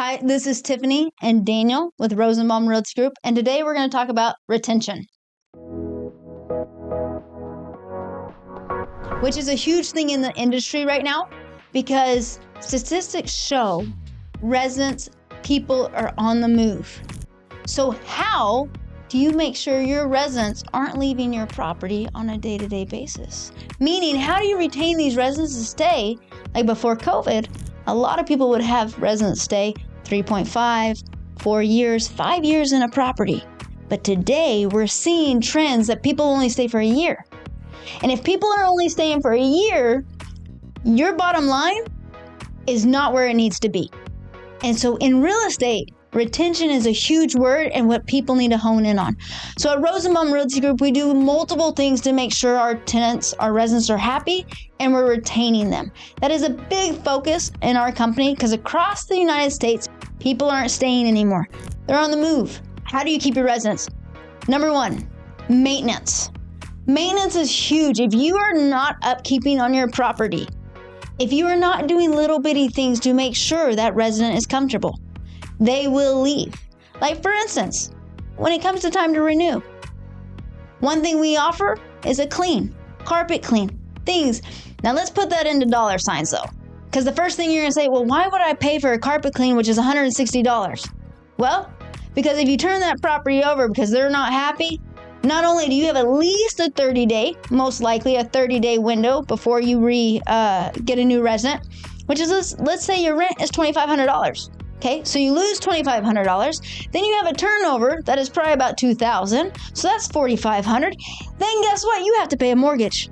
Hi, this is Tiffany and Daniel with Rosenbaum Realty Group, and today we're going to talk about retention, which is a huge thing in the industry right now because statistics show people are on the move. So how do you make sure your residents aren't leaving your property on a day-to-day basis? Meaning, how do you retain these residents to stay? Like before COVID, a lot of people would have residents stay 3.5, 4 years, 5 years in a property. But today we're seeing trends that people only stay for a year. And if people are only staying for a year, your bottom line is not where it needs to be. And so in real estate, retention is a huge word and what people need to hone in on. So at Rosenbaum Realty Group, we do multiple things to make sure our tenants, our residents are happy and we're retaining them. That is a big focus in our company because across the United States, people aren't staying anymore. They're on the move. How do you keep your residents? Number one, maintenance. Maintenance is huge. If you are not upkeeping on your property, if you are not doing little bitty things to make sure that resident is comfortable, they will leave. Like for instance, when it comes to time to renew, one thing we offer is a clean, carpet clean, things. Now let's put that into dollar signs though. Because the first thing you're gonna say, well, why would I pay for a carpet clean, which is $160? Well, because if you turn that property over because they're not happy, not only do you have at least a 30-day, most likely a 30-day window before you get a new resident, which is, let's say your rent is $2,500. Okay, so you lose $2,500. Then you have a turnover that is probably about $2,000. So that's $4,500. Then guess what? You have to pay a mortgage.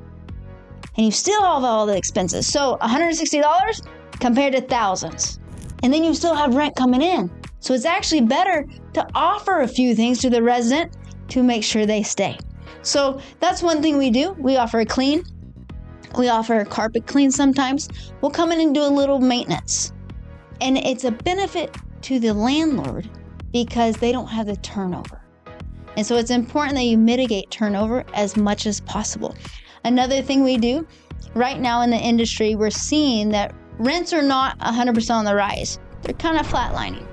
And you still have all the expenses. So $160 compared to thousands. And then you still have rent coming in. So it's actually better to offer a few things to the resident to make sure they stay. So that's one thing we do. We offer a clean. We offer a carpet clean sometimes. We'll come in and do a little maintenance. And it's a benefit to the landlord because they don't have the turnover. And so it's important that you mitigate turnover as much as possible. Another thing we do right now in the industry, we're seeing that rents are not 100% on the rise. They're kind of flatlining,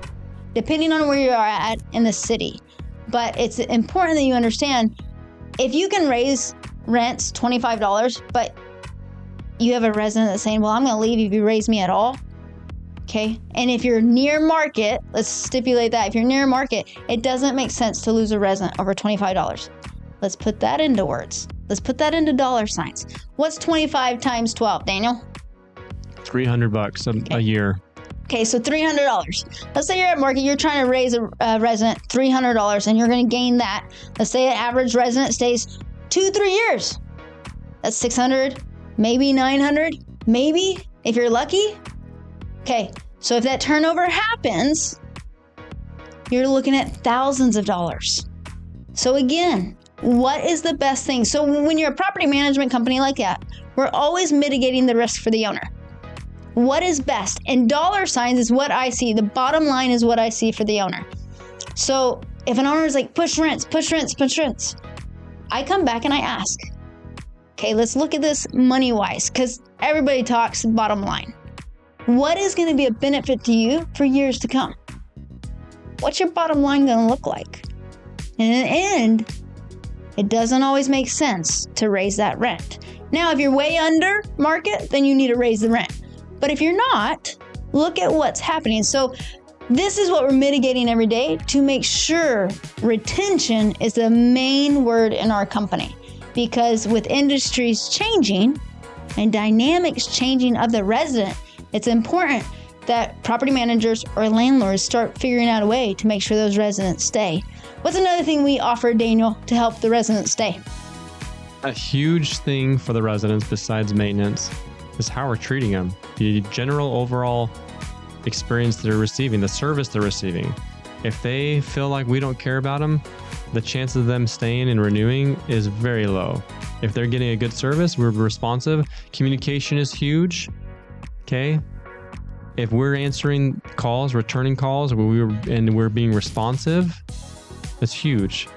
depending on where you are at in the city. But it's important that you understand if you can raise rents $25, but you have a resident that's saying, well, I'm going to leave if you raise me at all. Okay. And if you're near market, let's stipulate that if you're near market, it doesn't make sense to lose a resident over $25. Let's put that into words. Let's put that into dollar signs. What's 25 times 12, Daniel? $300 a year. Okay, so $300. Let's say you're at market, you're trying to raise a resident $300 and you're going to gain that. Let's say an average resident stays 2-3 years. That's 600, maybe 900, maybe if you're lucky. Okay, so if that turnover happens, you're looking at thousands of dollars. So again, what is the best thing? So when you're a property management company like that, we're always mitigating the risk for the owner. What is best? And dollar signs is what I see. The bottom line is what I see for the owner. So if an owner is like, push rents, I come back and I ask, okay, let's look at this money-wise, because everybody talks bottom line. What is going to be a benefit to you for years to come? What's your bottom line going to look like? And in the end, it doesn't always make sense to raise that rent. Now, if you're way under market, then you need to raise the rent. But if you're not, look at what's happening. So this is what we're mitigating every day to make sure retention is the main word in our company. Because with industries changing and dynamics changing of the resident, it's important that property managers or landlords start figuring out a way to make sure those residents stay. What's another thing we offer, Daniel, to help the residents stay? A huge thing for the residents besides maintenance is how we're treating them. The general overall experience they're receiving, the service they're receiving. If they feel like we don't care about them, the chance of them staying and renewing is very low. If they're getting a good service, we're responsive. Communication is huge. Okay. If we're answering calls, returning calls, and we're being responsive, that's huge.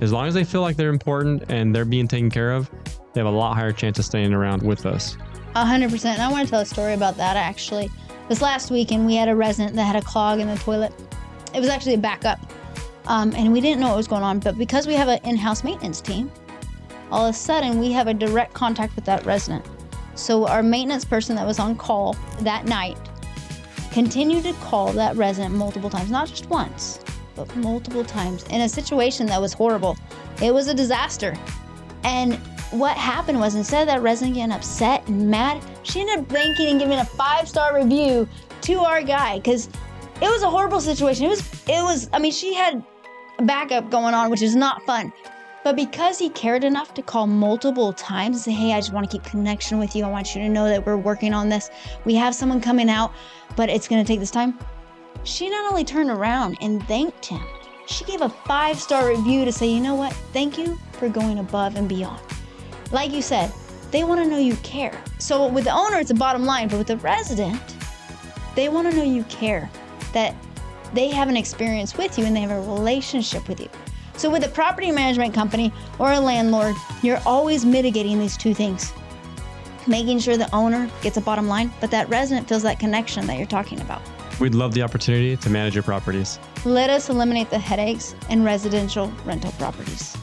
As long as they feel like they're important and they're being taken care of, they have a lot higher chance of staying around with us. 100%. And I want to tell a story about that actually. This last weekend, we had a resident that had a clog in the toilet. It was actually a backup. And we didn't know what was going on, but because we have an in-house maintenance team, all of a sudden we have a direct contact with that resident. So our maintenance person that was on call that night continued to call that resident multiple times, not just once, but multiple times in a situation that was horrible. It was a disaster. And what happened was, instead of that resident getting upset and mad, she ended up thanking and giving a 5-star review to our guy, because it was a horrible situation. I mean, she had a backup going on, which is not fun. But because he cared enough to call multiple times and say, hey, I just want to keep connection with you. I want you to know that we're working on this. We have someone coming out, but it's going to take this time. She not only turned around and thanked him, she gave a 5-star review to say, you know what? Thank you for going above and beyond. Like you said, they want to know you care. So with the owner, it's a bottom line, but with the resident, they want to know you care, that they have an experience with you and they have a relationship with you. So with a property management company or a landlord, you're always mitigating these two things. Making sure the owner gets a bottom line, but that resident feels that connection that you're talking about. We'd love the opportunity to manage your properties. Let us eliminate the headaches in residential rental properties.